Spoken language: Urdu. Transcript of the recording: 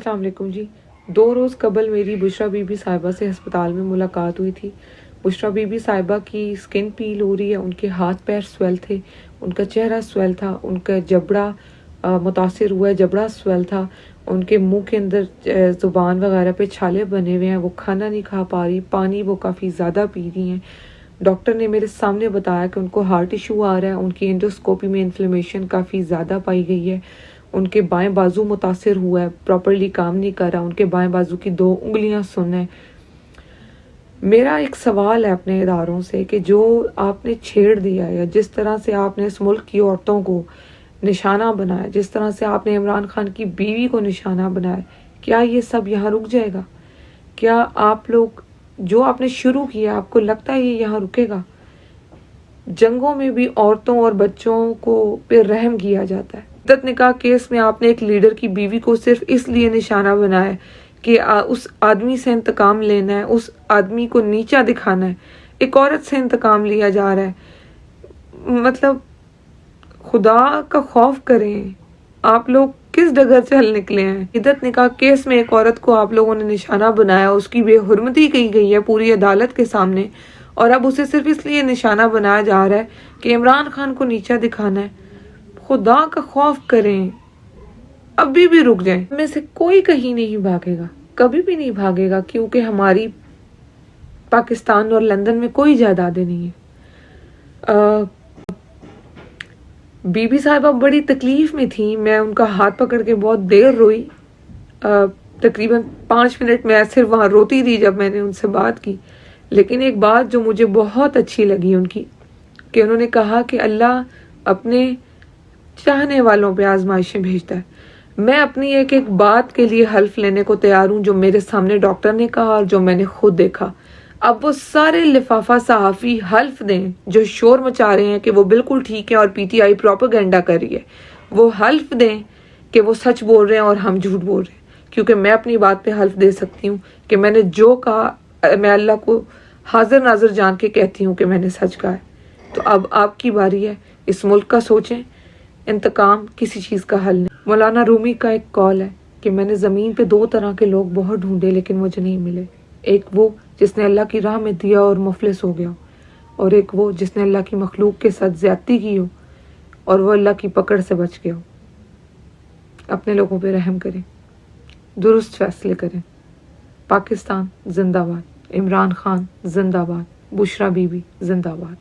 السلام علیکم جی. 2 روز قبل میری بشرا بی بی صاحبہ سے ہسپتال میں ملاقات ہوئی تھی. بشرا بی بی صاحبہ کی سکن پیل ہو رہی ہے، ان کے ہاتھ پیر سویل تھے، ان کا چہرہ سویل تھا، ان کا جبڑا متاثر ہوا ہے، جبڑا سویل تھا، ان کے منہ کے اندر زبان وغیرہ پہ چھالے بنے ہوئے ہیں، وہ کھانا نہیں کھا پا رہی، پانی وہ کافی زیادہ پی رہی ہیں. ڈاکٹر نے میرے سامنے بتایا کہ ان کو ہارٹ ایشو آ رہا ہے، ان کی انڈوسکوپی میں انفلیمیشن کافی زیادہ پائی گئی ہے، ان کے بائیں بازو متاثر ہوا ہے، پراپرلی کام نہیں کر رہا، ان کے بائیں بازو کی 2 انگلیاں سن ہیں. میرا ایک سوال ہے اپنے اداروں سے کہ جو آپ نے چھیڑ دیا ہے، جس طرح سے آپ نے اس ملک کی عورتوں کو نشانہ بنایا، جس طرح سے آپ نے عمران خان کی بیوی کو نشانہ بنایا، کیا یہ سب یہاں رک جائے گا؟ کیا آپ لوگ جو آپ نے شروع کیا، آپ کو لگتا ہے یہ یہاں رکے گا؟ جنگوں میں بھی عورتوں اور بچوں کو پہ رحم کیا جاتا ہے. عدت نکاح کیس میں آپ نے ایک لیڈر کی بیوی کو صرف اس لیے نشانہ بنایا ہے کہ اس آدمی سے انتقام لینا ہے، اس آدمی کو نیچا دکھانا ہے. ایک عورت سے انتقام لیا جا رہا ہے. مطلب خدا کا خوف کریں، آپ لوگ کس ڈگر سے ہل نکلے ہیں؟ عدت نکاح کیس میں ایک عورت کو آپ لوگوں نے نشانہ بنایا، اس کی بے حرمتی کی گئی ہے پوری عدالت کے سامنے، اور اب اسے صرف اس لیے نشانہ بنایا جا رہا ہے کہ عمران خان کو نیچا دکھانا ہے. خدا کا خوف کریں، ابھی بھی رک جائیں. میں سے کوئی کہیں نہیں بھاگے گا، کبھی بھی نہیں بھاگے گا، کیونکہ ہماری پاکستان اور لندن میں کوئی جائیدادیں نہیں ہیں. بی بی صاحبہ بڑی تکلیف میں تھی، میں ان کا ہاتھ پکڑ کے بہت دیر روئی، تقریباً 5 منٹ میں صرف وہاں روتی تھی جب میں نے ان سے بات کی. لیکن ایک بات جو مجھے بہت اچھی لگی ان کی، کہ انہوں نے کہا کہ اللہ اپنے چاہنے والوں پہ آزمائشیں بھیجتا ہے. میں اپنی ایک ایک بات کے لیے حلف لینے کو تیار ہوں جو میرے سامنے ڈاکٹر نے کہا اور جو میں نے خود دیکھا. اب وہ سارے لفافہ صحافی حلف دیں جو شور مچا رہے ہیں کہ وہ بالکل ٹھیک ہے اور پی ٹی آئی پروپیگنڈا کر رہی ہے، وہ حلف دیں کہ وہ سچ بول رہے ہیں اور ہم جھوٹ بول رہے ہیں. کیونکہ میں اپنی بات پہ حلف دے سکتی ہوں کہ میں نے جو کہا، میں اللہ کو حاضر ناظر جان کے کہتی ہوں کہ میں نے سچ کہا ہے. تو اب آپ کی باری ہے، اس ملک کا سوچیں. انتقام کسی چیز کا حل نہیں. مولانا رومی کا ایک قول ہے کہ میں نے زمین پہ 2 طرح کے لوگ بہت ڈھونڈے لیکن مجھے نہیں ملے. ایک وہ جس نے اللہ کی راہ میں دیا اور مفلس ہو گیا، اور ایک وہ جس نے اللہ کی مخلوق کے ساتھ زیادتی کی ہو اور وہ اللہ کی پکڑ سے بچ گیا ہو. اپنے لوگوں پہ رحم کریں، درست فیصلے کریں. پاکستان زندہ باد، عمران خان زندہ باد، بشرا بی بی زندہ باد.